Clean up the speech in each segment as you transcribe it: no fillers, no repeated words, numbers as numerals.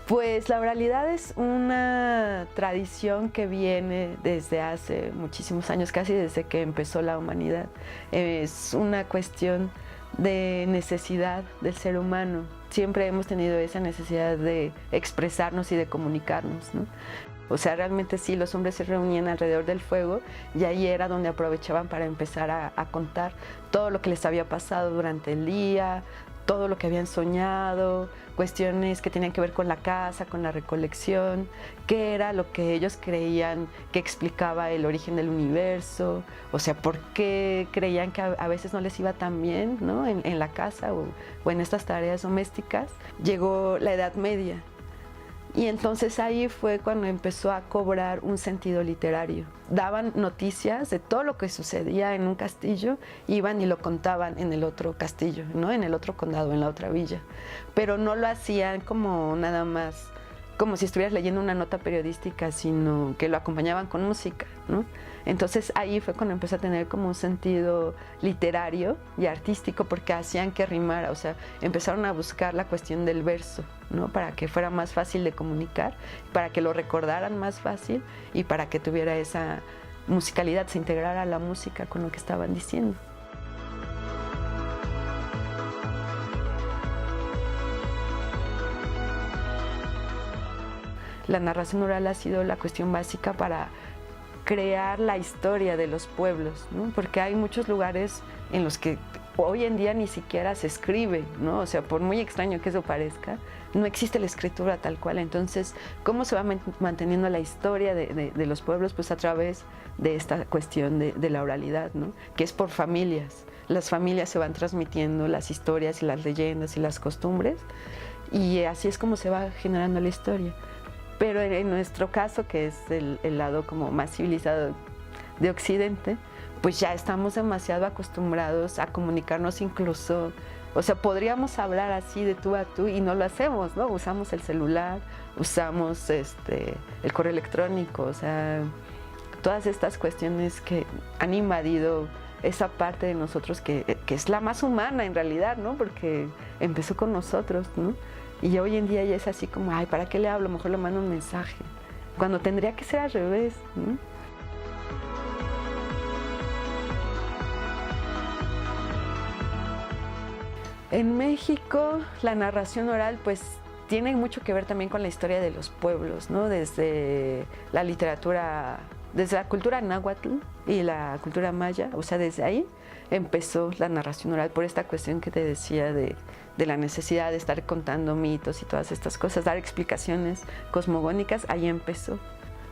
Pues la oralidad es una tradición que viene desde hace muchísimos años, casi desde que empezó la humanidad. Es una cuestión de necesidad del ser humano. Siempre hemos tenido esa necesidad de expresarnos y de comunicarnos, ¿no? O sea, realmente sí, los hombres se reunían alrededor del fuego y ahí era donde aprovechaban para empezar a contar todo lo que les había pasado durante el día, todo lo que habían soñado, cuestiones que tenían que ver con la casa, con la recolección, qué era lo que ellos creían que explicaba el origen del universo, o sea, por qué creían que a veces no les iba tan bien, ¿no? en la casa o en estas tareas domésticas. Llegó la Edad Media. Y entonces ahí fue cuando empezó a cobrar un sentido literario. Daban noticias de todo lo que sucedía en un castillo, iban y lo contaban en el otro castillo, ¿no? En el otro condado, en la otra villa. Pero no lo hacían como nada más, como si estuvieras leyendo una nota periodística, sino que lo acompañaban con música, ¿no? Entonces ahí fue cuando empezó a tener como un sentido literario y artístico, porque hacían que rimara, o sea, empezaron a buscar la cuestión del verso, ¿no? Para que fuera más fácil de comunicar, para que lo recordaran más fácil y para que tuviera esa musicalidad, se integrara la música con lo que estaban diciendo. La narración oral ha sido la cuestión básica para crear la historia de los pueblos, ¿no? Porque hay muchos lugares en los que hoy en día ni siquiera se escribe, ¿no? O sea, por muy extraño que eso parezca, no existe la escritura tal cual. Entonces, ¿cómo se va manteniendo la historia de los pueblos? Pues a través de esta cuestión de la oralidad, ¿no? Que es por familias. Las familias se van transmitiendo las historias y las leyendas y las costumbres, y así es como se va generando la historia. Pero en nuestro caso, que es el lado como más civilizado de Occidente, pues ya estamos demasiado acostumbrados a comunicarnos incluso, o sea, podríamos hablar así de tú a tú y no lo hacemos, ¿no? Usamos el celular, usamos el correo electrónico, o sea, todas estas cuestiones que han invadido esa parte de nosotros que es la más humana en realidad, ¿no? Porque empezó con nosotros, ¿no? Y hoy en día ya es así como, ay, ¿para qué le hablo? Mejor le mando un mensaje. Cuando tendría que ser al revés, ¿no? En México, la narración oral, pues, tiene mucho que ver también con la historia de los pueblos, ¿no? Desde la literatura, desde la cultura náhuatl y la cultura maya, o sea, desde ahí empezó la narración oral por esta cuestión que te decía de la necesidad de estar contando mitos y todas estas cosas, dar explicaciones cosmogónicas, ahí empezó.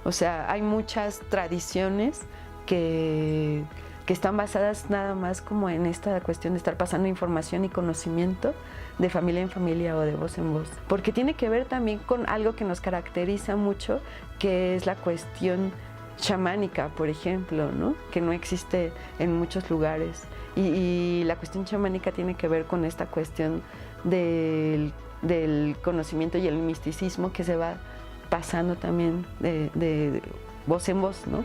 O sea, hay muchas tradiciones que están basadas nada más como en esta cuestión de estar pasando información y conocimiento de familia en familia o de voz en voz. Porque tiene que ver también con algo que nos caracteriza mucho, que es la cuestión chamánica, por ejemplo, ¿no? Que no existe en muchos lugares. Y la cuestión chamánica tiene que ver con esta cuestión del conocimiento y el misticismo que se va pasando también de voz en voz, ¿no?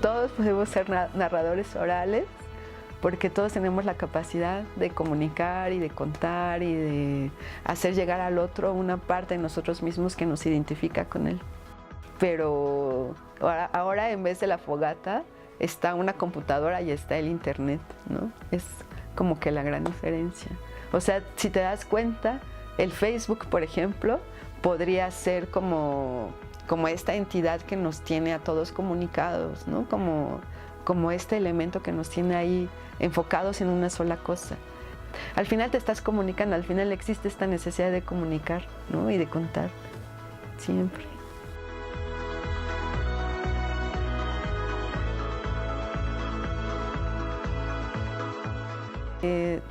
Todos podemos ser narradores orales, porque todos tenemos la capacidad de comunicar y de contar y de hacer llegar al otro una parte de nosotros mismos que nos identifica con él. Pero ahora en vez de la fogata está una computadora y está el internet, ¿no? Es como que la gran diferencia. O sea, si te das cuenta, el Facebook, por ejemplo, podría ser como esta entidad que nos tiene a todos comunicados, ¿no? Como este elemento que nos tiene ahí enfocados en una sola cosa. Al final te estás comunicando, al final existe esta necesidad de comunicar, ¿no? Y de contar, siempre.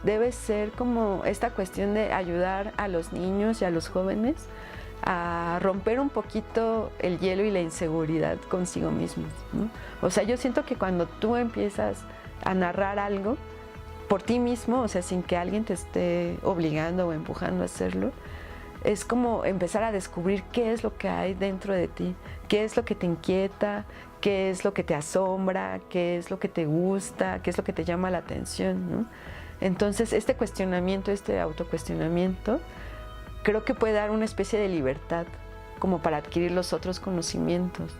Debe ser como esta cuestión de ayudar a los niños y a los jóvenes a romper un poquito el hielo y la inseguridad consigo mismos, ¿no? O sea, yo siento que cuando tú empiezas a narrar algo por ti mismo, o sea, sin que alguien te esté obligando o empujando a hacerlo, es como empezar a descubrir qué es lo que hay dentro de ti, qué es lo que te inquieta, qué es lo que te asombra, qué es lo que te gusta, qué es lo que te llama la atención, ¿no? Entonces, este cuestionamiento, este autocuestionamiento, creo que puede dar una especie de libertad como para adquirir los otros conocimientos.